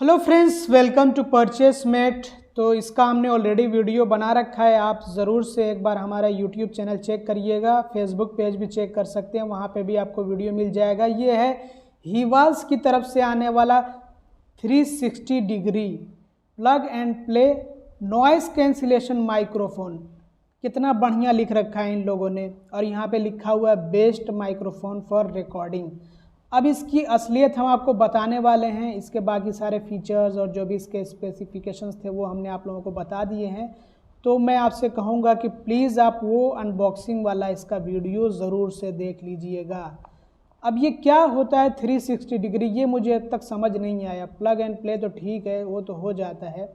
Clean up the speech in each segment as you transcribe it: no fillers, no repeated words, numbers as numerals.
Hello friends, welcome to purchase mate. तो इसका हमने ऑलरेडी वीडियो बना रखा है। आप ज़रूर से एक बार हमारा यूट्यूब चैनल चेक करिएगा, फेसबुक पेज भी चेक कर सकते हैं, वहाँ पे भी आपको वीडियो मिल जाएगा। ये है हीवाल्स की तरफ से आने वाला 360 degree plug and play noise cancellation microphone. कितना बढ़िया लिख रखा है इन लोगों ने, और यहाँ पे लिखा हुआ है बेस्ट माइक्रोफोन फॉर रिकॉर्डिंग। अब इसकी असलियत हम आपको बताने वाले हैं। इसके बाकी सारे फीचर्स और जो भी इसके स्पेसिफिकेशंस थे वो हमने आप लोगों को बता दिए हैं। तो मैं आपसे कहूँगा कि प्लीज़ आप वो अनबॉक्सिंग वाला इसका वीडियो ज़रूर से देख लीजिएगा। अब ये क्या होता है 360 डिग्री, ये मुझे अब तक समझ नहीं आया। प्लग एंड प्ले तो ठीक है, वो तो हो जाता है।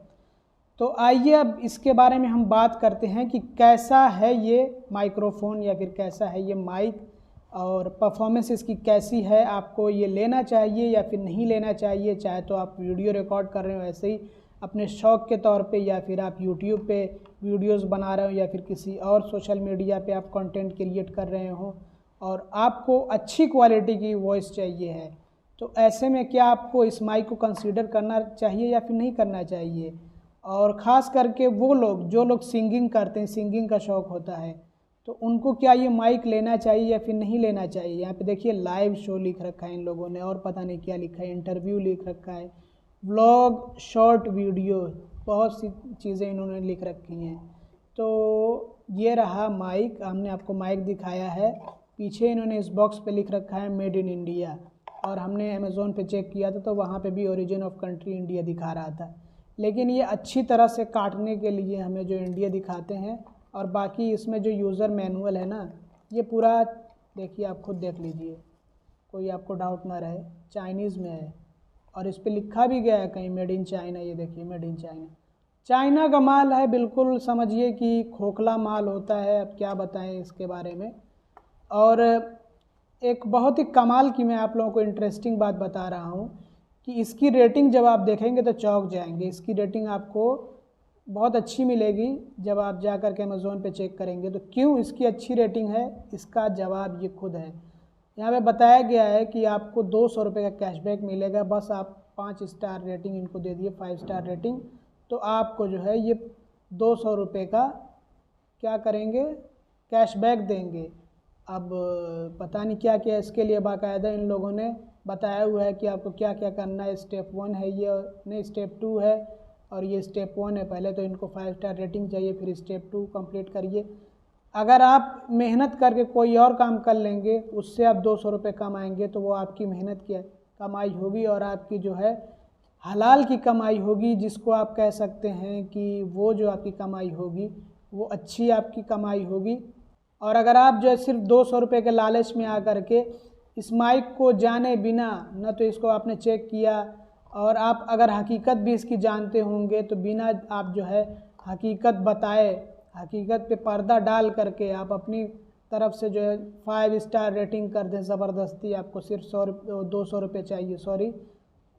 तो आइए अब इसके बारे में हम बात करते हैं कि कैसा है ये माइक्रोफोन या फिर कैसा है ये माइक, और परफॉर्मेंस इसकी कैसी है। आपको ये लेना चाहिए या फिर नहीं लेना चाहिए। चाहे तो आप वीडियो रिकॉर्ड कर रहे हो ऐसे ही अपने शौक़ के तौर पे, या फिर आप यूट्यूब पे वीडियोस बना रहे हो, या फिर किसी और सोशल मीडिया पे आप कंटेंट क्रिएट कर रहे हो और आपको अच्छी क्वालिटी की वॉइस चाहिए है, तो ऐसे में क्या आपको इस माइक को कंसीडर करना चाहिए या फिर नहीं करना चाहिए। और ख़ास करके वो लोग जो लोग सिंगिंग करते हैं, सिंगिंग का शौक़ होता है, तो उनको क्या ये माइक लेना चाहिए या फिर नहीं लेना चाहिए। यहाँ पे देखिए लाइव शो लिख रखा है इन लोगों ने, और पता नहीं क्या लिखा है, इंटरव्यू लिख रखा है, व्लॉग, शॉर्ट वीडियो, बहुत सी चीज़ें इन्होंने लिख रखी हैं। तो ये रहा माइक, हमने आपको माइक दिखाया है। पीछे इन्होंने इस बॉक्स पे लिख रखा है मेड इन इंडिया, और हमने अमेज़ोन पे चेक किया था तो वहाँ पे भी ओरिजिन ऑफ कंट्री इंडिया दिखा रहा था। लेकिन ये अच्छी तरह से काटने के लिए हमें जो इंडिया दिखाते हैं, और बाकी इसमें जो यूज़र मैनुअल है ना, ये पूरा देखिए, आप खुद देख लीजिए, कोई आपको डाउट ना रहे, चाइनीज़ में है। और इस पे लिखा भी गया है कहीं मेड इन चाइना। ये देखिए मेड इन चाइना, चाइना का माल है, बिल्कुल समझिए कि खोखला माल होता है। अब क्या बताएं इसके बारे में। और एक बहुत ही कमाल की मैं आप लोगों को इंटरेस्टिंग बात बता रहा हूँ कि इसकी रेटिंग जब आप देखेंगे तो चौंक जाएंगे। इसकी रेटिंग आपको बहुत अच्छी मिलेगी जब आप जा कर के अमेज़ोन पे चेक करेंगे। तो क्यों इसकी अच्छी रेटिंग है, इसका जवाब ये खुद है। यहाँ पे बताया गया है कि आपको 200 रुपये का कैशबैक मिलेगा। बस आप 5 स्टार रेटिंग इनको दे दिए, 5 स्टार रेटिंग, तो आपको जो है ये 200 रुपये का क्या करेंगे, कैशबैक देंगे। अब पता नहीं क्या क्या इसके लिए बाकायदा इन लोगों ने बताया हुआ है कि आपको क्या क्या करना है। स्टेप 1 है ये, नहीं स्टेप 2 है, और ये स्टेप 1 है। पहले तो इनको 5 स्टार रेटिंग चाहिए, फिर स्टेप 2 कंप्लीट करिए। अगर आप मेहनत करके कोई और काम कर लेंगे, उससे आप 200 रुपये कमाएंगे, तो वो आपकी मेहनत की कमाई होगी, और आपकी जो है हलाल की कमाई होगी, जिसको आप कह सकते हैं कि वो जो आपकी कमाई होगी वो अच्छी आपकी कमाई होगी। और अगर आप जो है सिर्फ 200 रुपये के लालच में आकर के इस माइक को जाने बिना, न तो इसको आपने चेक किया, और आप अगर हकीकत भी इसकी जानते होंगे, तो बिना आप जो है हकीकत बताए, हकीकत पे पर्दा डाल करके आप अपनी तरफ से जो है 5 स्टार रेटिंग कर दें ज़बरदस्ती। आपको सिर्फ 200 रुपये चाहिए, सॉरी,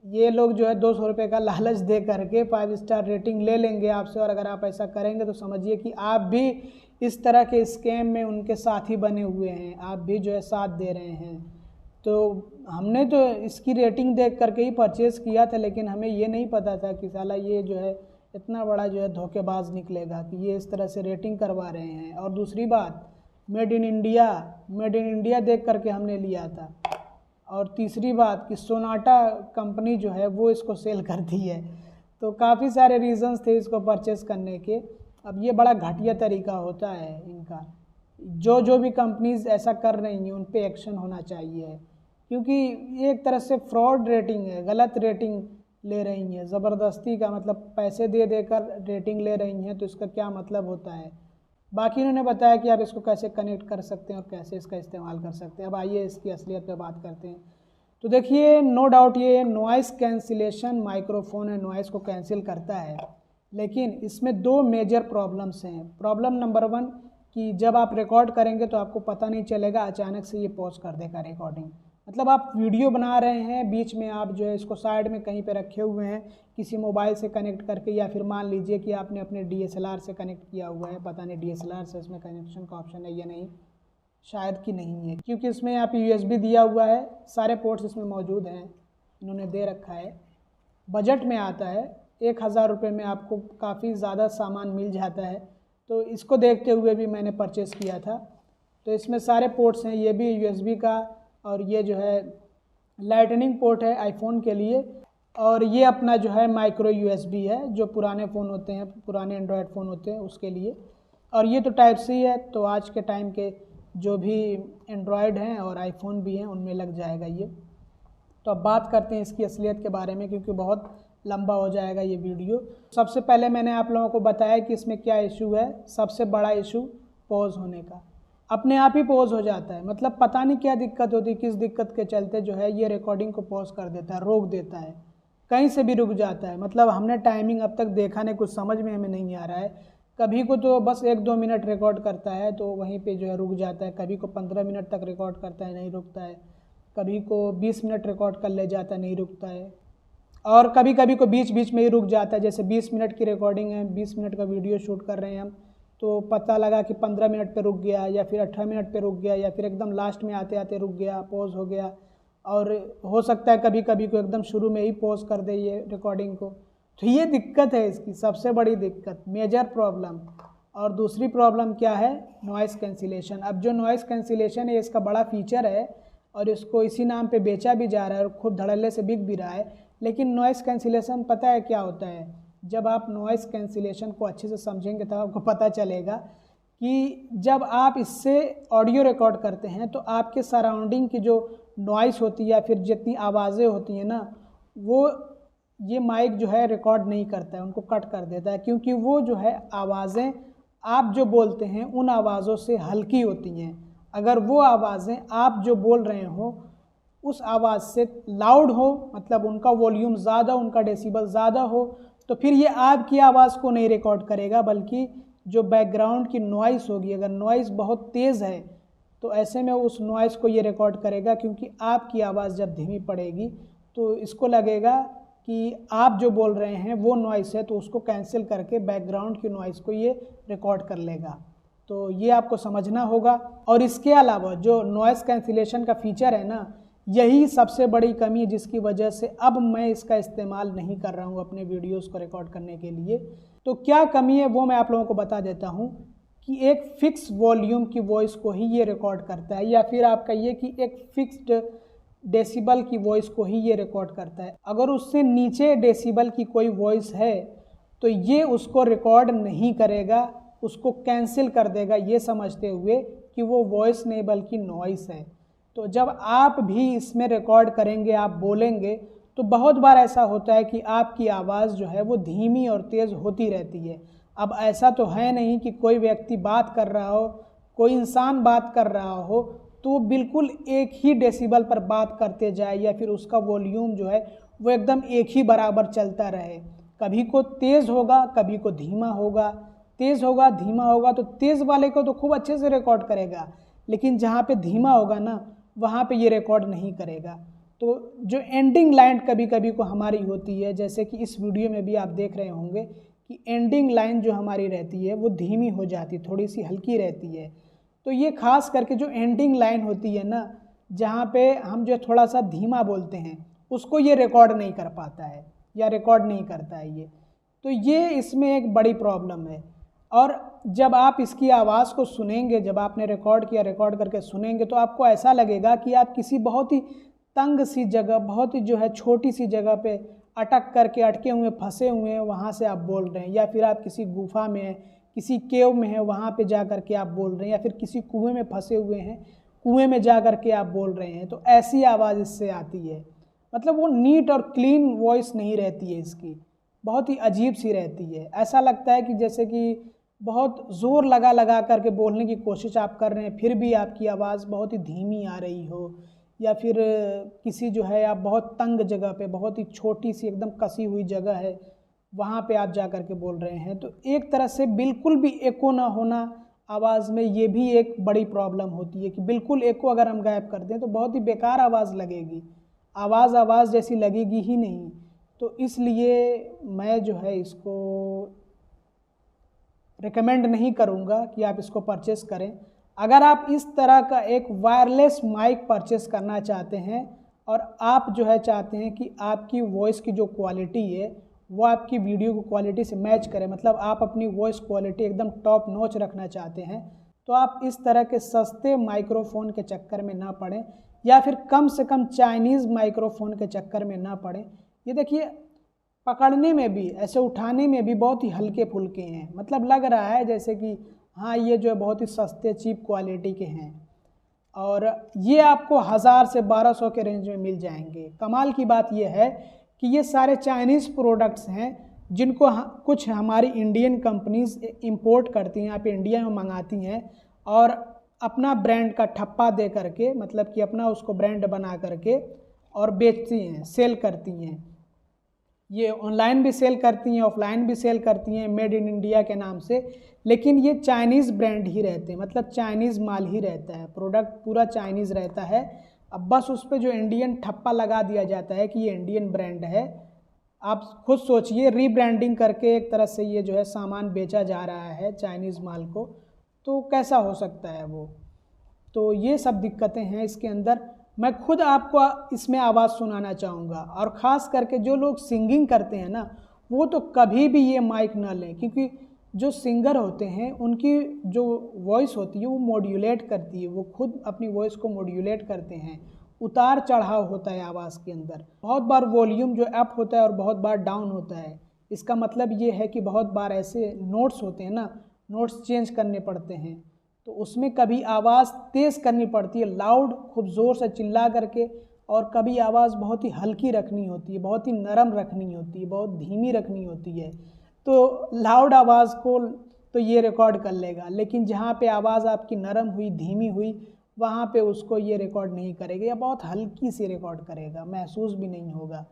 ये लोग जो है 200 रुपये का लालच दे करके 5 स्टार रेटिंग ले लेंगे आपसे। और अगर आप ऐसा करेंगे तो समझिए कि आप भी इस तरह के स्कैम में उनके साथी बने हुए हैं, आप भी जो है साथ दे रहे हैं। तो हमने तो इसकी रेटिंग देख करके ही परचेज़ किया था, लेकिन हमें ये नहीं पता था कि साला ये जो है इतना बड़ा जो है धोखेबाज निकलेगा कि ये इस तरह से रेटिंग करवा रहे हैं। और दूसरी बात, made in India, made in India देख करके हमने लिया था। और तीसरी बात कि सोनाटा कंपनी जो है वो इसको सेल करती है। तो काफ़ी सारे रीज़न्स थे इसको परचेज़ करने के। अब ये बड़ा घटिया तरीका होता है इनका। जो भी कंपनीज़ ऐसा कर रही हैं उन पे एक्शन होना चाहिए, क्योंकि ये एक तरह से फ्रॉड रेटिंग है, गलत रेटिंग ले रही हैं ज़बरदस्ती का, मतलब पैसे दे देकर रेटिंग ले रही हैं। तो इसका क्या मतलब होता है। बाकी इन्होंने बताया कि आप इसको कैसे कनेक्ट कर सकते हैं और कैसे इसका इस्तेमाल कर सकते हैं। अब आइए इसकी असलियत पे बात करते हैं। तो देखिए, नो डाउट ये नॉइस कैंसिलेशन माइक्रोफोन है, नॉइस को कैंसिल करता है, लेकिन इसमें 2 मेजर प्रॉब्लम्स हैं। प्रॉब्लम नंबर 1 कि जब आप रिकॉर्ड करेंगे तो आपको पता नहीं चलेगा, अचानक से ये पॉज कर देगा रिकॉर्डिंग। मतलब आप वीडियो बना रहे हैं, बीच में आप जो है इसको साइड में कहीं पे रखे हुए हैं किसी मोबाइल से कनेक्ट करके, या फिर मान लीजिए कि आपने अपने DSLR से कनेक्ट किया हुआ है। पता नहीं DSLR से इसमें कनेक्शन का ऑप्शन है या नहीं, शायद कि नहीं है, क्योंकि इसमें यहाँ पे USB दिया हुआ है, सारे पोर्ट्स इसमें मौजूद हैं, इन्होंने दे रखा है। बजट में आता है, 1000 रुपये में आपको काफ़ी ज़्यादा सामान मिल जाता है। तो इसको देखते हुए भी मैंने परचेज़ किया था। तो इसमें सारे पोर्ट्स हैं, ये भी USB का, और ये जो है लाइटनिंग पोर्ट है आईफोन के लिए, और ये अपना जो है माइक्रो USB है जो पुराने फ़ोन होते हैं, पुराने एंड्रॉयड फ़ोन होते हैं उसके लिए। और ये तो टाइप C है, तो आज के टाइम के जो भी एंड्रॉयड हैं और आईफोन भी हैं उनमें लग जाएगा ये। तो अब बात करते हैं इसकी असलियत के बारे में, क्योंकि बहुत लंबा हो जाएगा ये वीडियो। सबसे पहले मैंने आप लोगों को बताया कि इसमें क्या इशू है। सबसे बड़ा इशू पॉज होने का, अपने आप ही पॉज हो जाता है। मतलब पता नहीं क्या दिक्कत होती, किस दिक्कत के चलते जो है ये रिकॉर्डिंग को पॉज कर देता है, रोक देता है, कहीं से भी रुक जाता है। मतलब हमने टाइमिंग अब तक देखा नहीं, कुछ समझ में हमें नहीं आ रहा है। कभी को तो बस 1-2 मिनट रिकॉर्ड करता है तो वहीं पे जो है रुक जाता है, कभी को 15 मिनट तक रिकॉर्ड करता है, नहीं रुकता है, कभी को 20 मिनट रिकॉर्ड कर ले जाता है, नहीं रुकता है, और कभी कभी को बीच बीच में ही रुक जाता है। जैसे 20 मिनट की रिकॉर्डिंग है, 20 मिनट का वीडियो शूट कर रहे हैं हम, तो पता लगा कि 15 मिनट पे रुक गया, या फिर 18 मिनट पे रुक गया, या फिर एकदम लास्ट में आते आते रुक गया, पॉज हो गया। और हो सकता है कभी कभी को एकदम शुरू में ही पॉज कर दे ये रिकॉर्डिंग को। तो ये दिक्कत है इसकी, सबसे बड़ी दिक्कत, मेजर प्रॉब्लम। और दूसरी प्रॉब्लम क्या है? Noise cancellation. अब जो नॉइज़ कैंसिलेशन है इसका बड़ा फीचर है और इसको इसी नाम पे बेचा भी जा रहा है और खूब धड़ल्ले से बिक भी रहा है। लेकिन नॉइज़ कैंसिलेशन पता है क्या होता है? जब आप नॉइज़ कैंसिलेशन को अच्छे से समझेंगे तब आपको पता चलेगा कि जब आप इससे ऑडियो रिकॉर्ड करते हैं तो आपके सराउंडिंग की जो नॉइज़ होती है या फिर जितनी आवाज़ें होती हैं ना, वो ये माइक जो है रिकॉर्ड नहीं करता है, उनको कट कर देता है। क्योंकि वो जो है आवाज़ें आप जो बोलते हैं उन आवाज़ों से हल्की होती हैं। अगर वो आवाज़ें आप जो बोल रहे हो उस आवाज़ से लाउड हो, मतलब उनका वॉल्यूम ज़्यादा, उनका डेसिबल ज़्यादा हो, तो फिर ये आपकी आवाज़ को नहीं रिकॉर्ड करेगा, बल्कि जो बैकग्राउंड की नॉइज़ होगी, अगर नॉइज़ बहुत तेज़ है तो ऐसे में उस नॉइज़ को ये रिकॉर्ड करेगा। क्योंकि आपकी आवाज़ जब धीमी पड़ेगी तो इसको लगेगा कि आप जो बोल रहे हैं वो नॉइज़ है, तो उसको कैंसिल करके बैकग्राउंड की नॉइज़ को ये रिकॉर्ड कर लेगा। तो ये आपको समझना होगा। और इसके अलावा जो नॉइज़ कैंसिलेशन का फीचर है ना, यही सबसे बड़ी कमी है जिसकी वजह से अब मैं इसका इस्तेमाल नहीं कर रहा हूँ अपने वीडियोस को रिकॉर्ड करने के लिए। तो क्या कमी है वो मैं आप लोगों को बता देता हूँ कि एक फ़िक्स वॉल्यूम की वॉइस को ही ये रिकॉर्ड करता है, या फिर आप कहिए कि एक फिक्स्ड डेसिबल की वॉइस को ही ये रिकॉर्ड करता है। अगर उससे नीचे डेसिबल की कोई वॉइस है तो ये उसको रिकॉर्ड नहीं करेगा, उसको कैंसिल कर देगा, ये समझते हुए कि वो वॉइस नहीं बल्कि नॉइस है। तो जब आप भी इसमें रिकॉर्ड करेंगे, आप बोलेंगे, तो बहुत बार ऐसा होता है कि आपकी आवाज़ जो है वो धीमी और तेज़ होती रहती है। अब ऐसा तो है नहीं कि कोई व्यक्ति बात कर रहा हो, कोई इंसान बात कर रहा हो तो बिल्कुल एक ही डेसिबल पर बात करते जाए, या फिर उसका वॉल्यूम जो है वो एकदम एक ही बराबर चलता रहे। कभी को तेज़ होगा, कभी को धीमा होगा, तेज़ होगा, धीमा होगा। तो तेज़ वाले को तो खूब अच्छे से रिकॉर्ड करेगा, लेकिन जहाँ पे धीमा होगा ना वहाँ पे ये रिकॉर्ड नहीं करेगा। तो जो एंडिंग लाइन कभी कभी को हमारी होती है, जैसे कि इस वीडियो में भी आप देख रहे होंगे कि एंडिंग लाइन जो हमारी रहती है वो धीमी हो जाती है, थोड़ी सी हल्की रहती है। तो ये खास करके जो एंडिंग लाइन होती है ना, जहाँ पे हम जो थोड़ा सा धीमा बोलते हैं, उसको ये रिकॉर्ड नहीं कर पाता है या रिकॉर्ड नहीं करता है ये। तो ये इसमें एक बड़ी प्रॉब्लम है। और जब आप इसकी आवाज़ को सुनेंगे, जब आपने रिकॉर्ड किया, रिकॉर्ड करके सुनेंगे, तो आपको ऐसा लगेगा कि आप किसी बहुत ही तंग सी जगह, बहुत ही जो है छोटी सी जगह पे अटके हुए, फंसे हुए हैं, वहाँ से आप बोल रहे हैं। या फिर आप किसी गुफा में हैं, किसी केव में हैं, वहाँ पे जा कर के आप बोल रहे हैं। या फिर किसी कुएं में फंसे हुए हैं, कुएं में जा कर के आप बोल रहे हैं। तो ऐसी आवाज़ इससे आती है। मतलब वो नीट और क्लीन वॉइस नहीं रहती है इसकी, बहुत ही अजीब सी रहती है। ऐसा लगता है कि जैसे कि बहुत ज़ोर लगा करके बोलने की कोशिश आप कर रहे हैं, फिर भी आपकी आवाज़ बहुत ही धीमी आ रही हो। या फिर किसी जो है आप बहुत तंग जगह पे, बहुत ही छोटी सी एकदम कसी हुई जगह है, वहाँ पे आप जा कर के बोल रहे हैं। तो एक तरह से बिल्कुल भी एको ना होना आवाज़ में, ये भी एक बड़ी प्रॉब्लम होती है कि बिल्कुल एको अगर हम गायब कर दें तो बहुत ही बेकार आवाज़ लगेगी, आवाज़ जैसी लगेगी ही नहीं। तो इसलिए मैं जो है इसको रिकमेंड नहीं करूँगा कि आप इसको परचेस करें। अगर आप इस तरह का एक वायरलेस माइक परचेस करना चाहते हैं और आप जो है चाहते हैं कि आपकी वॉइस की जो क्वालिटी है वो आपकी वीडियो की क्वालिटी से मैच करे, मतलब आप अपनी वॉइस क्वालिटी एकदम टॉप नॉच रखना चाहते हैं, तो आप इस तरह के सस्ते माइक्रोफोन के चक्कर में ना पड़ें, या फिर कम से कम चाइनीज़ माइक्रोफोन के चक्कर में ना पड़ें। ये देखिए, पकड़ने में भी, ऐसे उठाने में भी बहुत ही हल्के फुल्के हैं, मतलब लग रहा है जैसे कि हाँ ये जो है बहुत ही सस्ते चीप क्वालिटी के हैं, और ये आपको 1000 से 1200 के रेंज में मिल जाएंगे। कमाल की बात ये है कि ये सारे चाइनीज़ प्रोडक्ट्स हैं जिनको कुछ हमारी इंडियन कंपनीज इंपोर्ट करती हैं, यहाँ पे इंडिया में मंगाती हैं और अपना ब्रांड का ठप्पा दे करके, मतलब कि अपना उसको ब्रांड बना करके और बेचती हैं, सेल करती हैं। ये ऑनलाइन भी सेल करती हैं, ऑफलाइन भी सेल करती हैं, मेड इन इंडिया के नाम से, लेकिन ये चाइनीज़ ब्रांड ही रहते हैं, मतलब चाइनीज़ माल ही रहता है, प्रोडक्ट पूरा चाइनीज़ रहता है। अब बस उस पर जो इंडियन ठप्पा लगा दिया जाता है कि ये इंडियन ब्रांड है। आप खुद सोचिए, रीब्रांडिंग करके एक तरह से ये जो है सामान बेचा जा रहा है चाइनीज़ माल को, तो कैसा हो सकता है वो। तो ये सब दिक्कतें हैं इसके अंदर। मैं खुद आपको इसमें आवाज़ सुनाना चाहूँगा, और ख़ास करके जो लोग सिंगिंग करते हैं ना, वो तो कभी भी ये माइक ना लें, क्योंकि जो सिंगर होते हैं उनकी जो वॉइस होती है वो मॉड्यूलेट करती है, वो खुद अपनी वॉइस को मॉड्यूलेट करते हैं, उतार चढ़ाव होता है आवाज़ के अंदर, बहुत बार वॉल्यूम जो अप होता है और बहुत बार डाउन होता है। इसका मतलब ये है कि बहुत बार ऐसे नोट्स होते हैं ना, नोट्स चेंज करने पड़ते हैं, तो उसमें कभी आवाज़ तेज़ करनी पड़ती है, लाउड खूब ज़ोर से चिल्ला करके, और कभी आवाज़ बहुत ही हल्की रखनी होती है, बहुत ही नरम रखनी होती है, बहुत धीमी रखनी होती है। तो लाउड आवाज़ को तो ये रिकॉर्ड कर लेगा, लेकिन जहाँ पे आवाज़ आपकी नरम हुई, धीमी हुई, वहाँ पे उसको ये रिकॉर्ड नहीं करेगा, या बहुत हल्की सी रिकॉर्ड करेगा, महसूस भी नहीं होगा।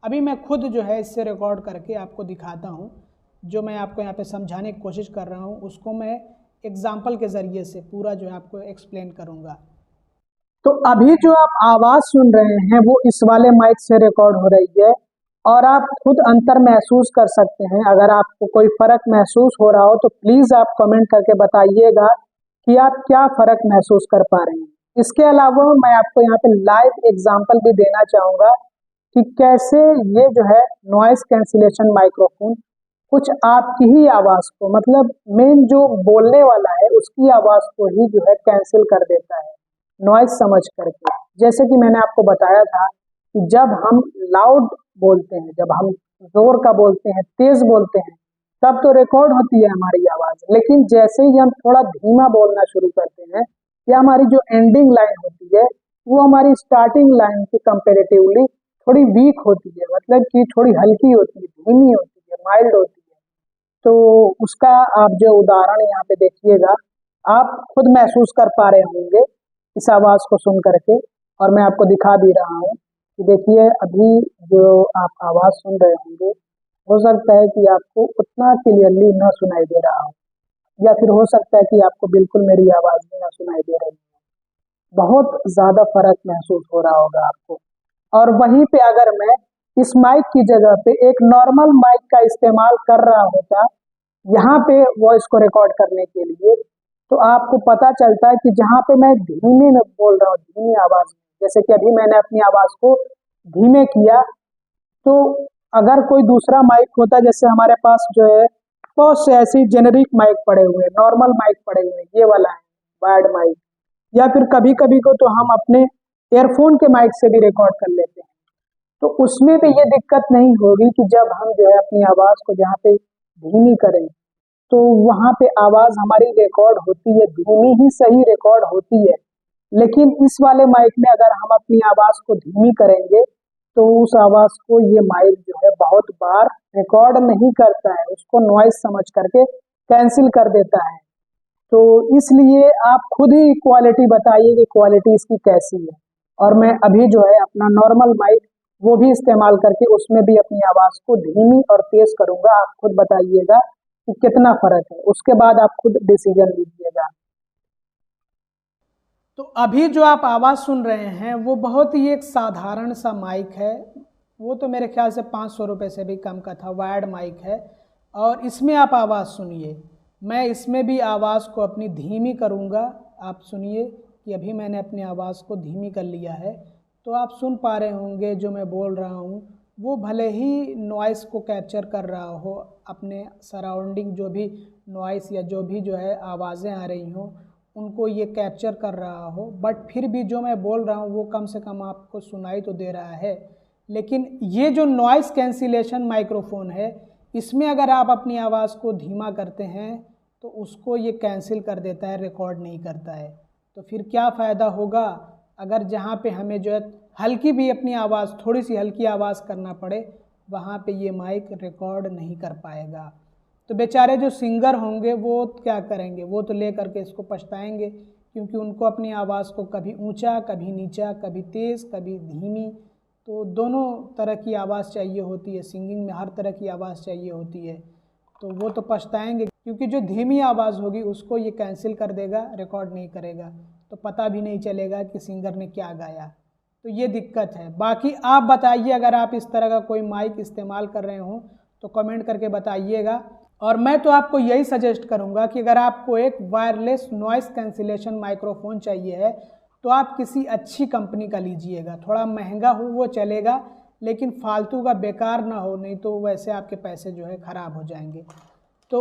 अभी मैं खुद जो है इससे रिकॉर्ड करके आपको दिखाता हूँ, जो मैं आपको यहाँ पे समझाने की कोशिश कर रहा हूँ उसको मैं एग्जाम्पल के ज़रिए से पूरा जो है आपको एक्सप्लेन करूँगा। तो अभी जो आप आवाज़ सुन रहे हैं वो इस वाले माइक से रिकॉर्ड हो रही है, और आप खुद अंतर महसूस कर सकते हैं। अगर आपको कोई फ़र्क महसूस हो रहा हो तो प्लीज़ आप कमेंट करके बताइएगा कि आप क्या फ़र्क महसूस कर पा रहे हैं। इसके अलावा मैं आपको यहाँ पे लाइव एग्जांपल भी देना चाहूँगा कि कैसे ये जो है नॉइज़ कैंसिलेशन माइक्रोफोन कुछ आपकी ही आवाज़ को, मतलब मेन जो बोलने वाला है उसकी आवाज़ को ही जो है कैंसिल कर देता है नॉइज़ समझ करके। जैसे कि मैंने आपको बताया था कि जब हम लाउड बोलते हैं, जब हम जोर का बोलते हैं, तेज़ बोलते हैं, तब तो रिकॉर्ड होती है हमारी आवाज़, लेकिन जैसे ही हम थोड़ा धीमा बोलना शुरू करते हैं, या हमारी जो एंडिंग लाइन होती है वो हमारी स्टार्टिंग लाइन के कंपेरेटिवली थोड़ी वीक होती है, मतलब कि थोड़ी हल्की होती है, धीमी होती है, माइल्ड होती है। तो उसका आप जो उदाहरण यहाँ पे देखिएगा, आप खुद महसूस कर पा रहे होंगे इस आवाज़ को सुन करके, और मैं आपको दिखा भी रहा हूँ कि देखिए अभी जो आप आवाज़ सुन रहे होंगे, हो सकता है कि आपको उतना क्लियरली न सुनाई दे रहा हो, या फिर हो सकता है कि आपको बिल्कुल मेरी आवाज़ भी न सुनाई दे रही हो। बहुत ज़्यादा फर्क महसूस हो रहा होगा आपको। और वहीं पे अगर मैं इस माइक की जगह पे एक नॉर्मल माइक का इस्तेमाल कर रहा होता यहाँ पे वॉइस को रिकॉर्ड करने के लिए, तो आपको पता चलता है कि जहाँ पे मैं धीमे में बोल रहा हूँ, धीमी आवाज़ में, जैसे कि अभी मैंने अपनी आवाज़ को धीमे किया, तो अगर कोई दूसरा माइक होता, जैसे हमारे पास जो है बहुत से ऐसी जेनेरिक माइक पड़े हुए हैं, नॉर्मल माइक पड़े हुए हैं, ये वाला है वायर्ड माइक, या फिर कभी कभी को तो हम अपने एयरफोन के माइक से भी रिकॉर्ड कर लेते हैं, तो उसमें भी ये दिक्कत नहीं होगी कि जब हम जो है अपनी आवाज़ को जहाँ पे धीमी करें तो वहाँ पे आवाज़ हमारी रिकॉर्ड होती है, धीमी ही सही रिकॉर्ड होती है। लेकिन इस वाले माइक में अगर हम अपनी आवाज़ को धीमी करेंगे तो उस आवाज़ को ये माइक जो है बहुत बार रिकॉर्ड नहीं करता है, उसको नॉइज़ समझ करके कैंसिल कर देता है। तो इसलिए आप खुद ही क्वालिटी बताइए कि क्वालिटी इसकी कैसी है। और मैं अभी जो है अपना नॉर्मल माइक वो भी इस्तेमाल करके उसमें भी अपनी आवाज़ को धीमी और तेज़ करूँगा, आप खुद बताइएगा कि कितना फ़र्क है, उसके बाद आप खुद डिसीजन लीजिएगा। तो अभी जो आप आवाज़ सुन रहे हैं वो बहुत ही एक साधारण सा माइक है, वो तो मेरे ख्याल से 500 रुपये से भी कम का था, वायर्ड माइक है, और इसमें आप आवाज़ सुनिए। मैं इसमें भी आवाज़ को अपनी धीमी करूँगा, आप सुनिए कि अभी मैंने अपनी आवाज़ को धीमी कर लिया है, तो आप सुन पा रहे होंगे जो मैं बोल रहा हूँ, वो भले ही नॉइस को कैप्चर कर रहा हो, अपने सराउंडिंग जो भी नॉइस या जो भी जो है आवाज़ें आ रही हों उनको ये कैप्चर कर रहा हो, बट फिर भी जो मैं बोल रहा हूँ वो कम से कम आपको सुनाई तो दे रहा है। लेकिन ये जो नॉइस कैंसिलेशन माइक्रोफोन है, इसमें अगर आप अपनी आवाज़ को धीमा करते हैं तो उसको ये कैंसिल कर देता है, रिकॉर्ड नहीं करता है। तो फिर क्या फ़ायदा होगा अगर जहाँ पे हमें जो है हल्की भी अपनी आवाज़, थोड़ी सी हल्की आवाज़ करना पड़े, वहाँ पे ये माइक रिकॉर्ड नहीं कर पाएगा। तो बेचारे जो सिंगर होंगे वो क्या करेंगे, वो तो ले करके इसको पछताएंगे, क्योंकि उनको अपनी आवाज़ को कभी ऊंचा, कभी नीचा, कभी तेज़, कभी धीमी, तो दोनों तरह की आवाज़ चाहिए होती है। सिंगिंग में हर तरह की आवाज़ चाहिए होती है, तो वो तो पछताएंगे, क्योंकि जो धीमी आवाज़ होगी उसको ये कैंसिल कर देगा, रिकॉर्ड नहीं करेगा, तो पता भी नहीं चलेगा कि सिंगर ने क्या गाया। तो ये दिक्कत है। बाकी आप बताइए, अगर आप इस तरह का कोई माइक इस्तेमाल कर रहे हो तो कमेंट करके बताइएगा। और मैं तो आपको यही सजेस्ट करूंगा कि अगर आपको एक वायरलेस नॉइस कैंसिलेशन माइक्रोफोन चाहिए है तो आप किसी अच्छी कंपनी का लीजिएगा। थोड़ा महंगा हो वो चलेगा, लेकिन फालतू का बेकार ना हो, नहीं तो वैसे आपके पैसे जो है ख़राब हो जाएंगे। तो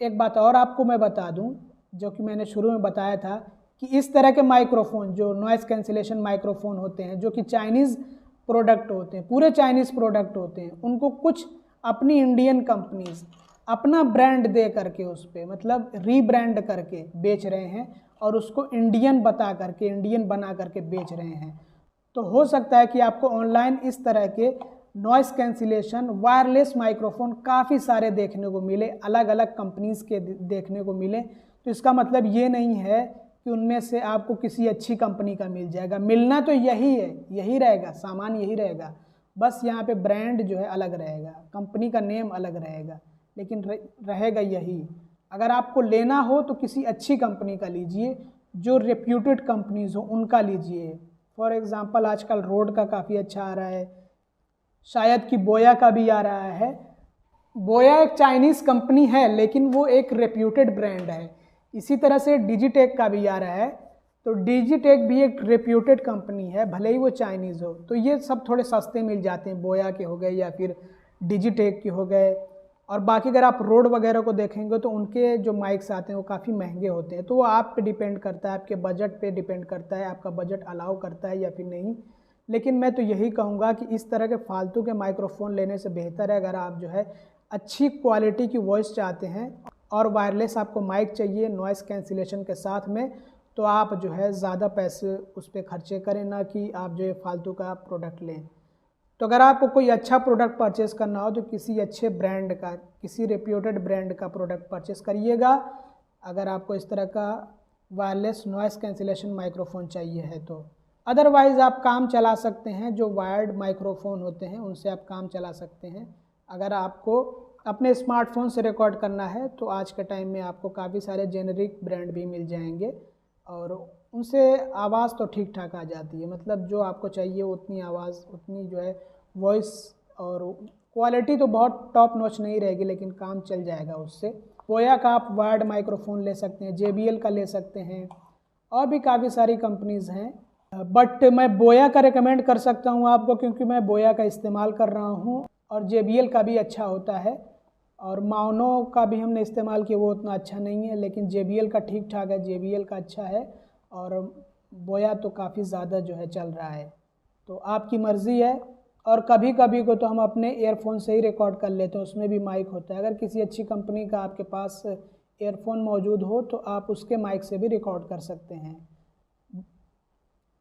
एक बात और आपको मैं बता दूं, जो कि मैंने शुरू में बताया था, कि इस तरह के माइक्रोफोन जो नॉइस कैंसिलेशन माइक्रोफोन होते हैं, जो कि चाइनीज़ प्रोडक्ट होते हैं, पूरे चाइनीज़ प्रोडक्ट होते हैं, उनको कुछ अपनी इंडियन कंपनीज़ अपना ब्रांड दे करके उस पर मतलब रीब्रांड करके बेच रहे हैं और उसको इंडियन बता करके, इंडियन बना करके बेच रहे हैं। तो हो सकता है कि आपको ऑनलाइन इस तरह के नॉइस कैंसिलेशन वायरलेस माइक्रोफोन काफ़ी सारे देखने को मिले, अलग अलग कंपनीज़ के देखने को मिले। तो इसका मतलब ये नहीं है कि उनमें से आपको किसी अच्छी कंपनी का मिल जाएगा। मिलना तो यही है, यही रहेगा, सामान यही रहेगा, बस यहाँ पे ब्रांड जो है अलग रहेगा, कंपनी का नेम अलग रहेगा, लेकिन रहेगा यही। अगर आपको लेना हो तो किसी अच्छी कंपनी का लीजिए, जो रेप्यूटेड कंपनीज़ हो उनका लीजिए। फॉर एग्ज़ाम्पल आजकल रोड का काफ़ी अच्छा आ रहा है, शायद कि बोया का भी आ रहा है। बोया एक चाइनीज़ कंपनी है, लेकिन वो एक रेप्यूटेड ब्रांड है। इसी तरह से डिजिटेक का भी आ रहा है, तो डिजिटेक भी एक रेप्यूटेड कंपनी है, भले ही वो चाइनीज़ हो। तो ये सब थोड़े सस्ते मिल जाते हैं, बोया के हो गए या फिर डिजिटेक के हो गए। और बाकी अगर आप रोड वगैरह को देखेंगे तो उनके जो माइक्स आते हैं वो काफ़ी महंगे होते हैं। तो वो आप पे डिपेंड करता है, आपके बजट पे डिपेंड करता है, आपका बजट अलाउ करता है या फिर नहीं। लेकिन मैं तो यही कहूँगा कि इस तरह के फालतू के माइक्रोफोन लेने से बेहतर है, अगर आप जो है अच्छी क्वालिटी की वॉइस चाहते हैं और वायरलेस आपको माइक चाहिए नॉइस कैंसिलेशन के साथ में, तो आप जो है ज़्यादा पैसे उस पर खर्चे करें, ना कि आप जो है फालतू का प्रोडक्ट लें। तो अगर आपको कोई अच्छा प्रोडक्ट परचेस करना हो तो किसी अच्छे ब्रांड का, किसी रेप्यूटेड ब्रांड का प्रोडक्ट परचेस करिएगा, अगर आपको इस तरह का वायरलेस नॉइस कैंसिलेशन माइक्रोफोन चाहिए है तो। अदरवाइज़ आप काम चला सकते हैं, जो वायर्ड माइक्रोफोन होते हैं उनसे आप काम चला सकते हैं। अगर आपको अपने स्मार्टफोन से रिकॉर्ड करना है तो आज के टाइम में आपको काफ़ी सारे जेनेरिक ब्रांड भी मिल जाएंगे और उनसे आवाज़ तो ठीक ठाक आ जाती है, मतलब जो आपको चाहिए उतनी आवाज़, उतनी जो है वॉइस, और क्वालिटी तो बहुत टॉप नॉच नहीं रहेगी, लेकिन काम चल जाएगा उससे। बोया का आप वायर्ड माइक्रोफोन ले सकते हैं, JBL का ले सकते हैं, और भी काफ़ी सारी कंपनीज़ हैं। बट मैं बोया का रिकमेंड कर सकता हूँ आपको, क्योंकि मैं बोया का इस्तेमाल कर रहा हूँ, और JBL का भी अच्छा होता है, और माउनो का भी हमने इस्तेमाल किया, वो उतना अच्छा नहीं है, लेकिन JBL का ठीक ठाक है, JBL का अच्छा है, और बोया तो काफ़ी ज़्यादा जो है चल रहा है। तो आपकी मर्ज़ी है। और कभी कभी को तो हम अपने ईयरफोन से ही रिकॉर्ड कर लेते हैं, उसमें भी माइक होता है। अगर किसी अच्छी कंपनी का आपके पास ईयरफोन मौजूद हो तो आप उसके माइक से भी रिकॉर्ड कर सकते हैं।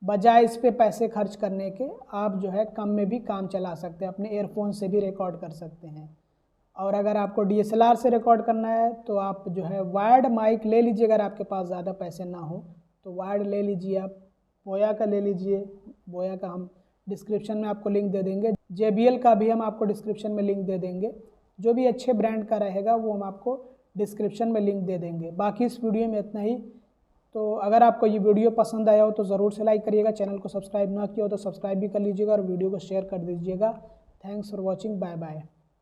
बजाय इस पे पैसे खर्च करने के आप जो है कम में भी काम चला सकते हैं, अपने ईयरफोन से भी रिकॉर्ड कर सकते हैं। और अगर आपको DSLR से रिकॉर्ड करना है तो आप जो है वायर्ड माइक ले लीजिए, अगर आपके पास ज़्यादा पैसे ना हो तो वायर्ड ले लीजिए, आप बोया का ले लीजिए। बोया का हम डिस्क्रिप्शन में आपको लिंक दे देंगे, JBL का भी हम आपको डिस्क्रिप्शन में लिंक दे देंगे। जो भी अच्छे ब्रांड का रहेगा वो हम आपको डिस्क्रिप्शन में लिंक दे देंगे। बाकी इस वीडियो में इतना ही। तो अगर आपको ये वीडियो पसंद आया हो तो ज़रूर से लाइक करिएगा, चैनल को सब्सक्राइब ना किया हो तो सब्सक्राइब भी कर लीजिएगा और वीडियो को शेयर कर दीजिएगा। Thanks for watching, bye bye.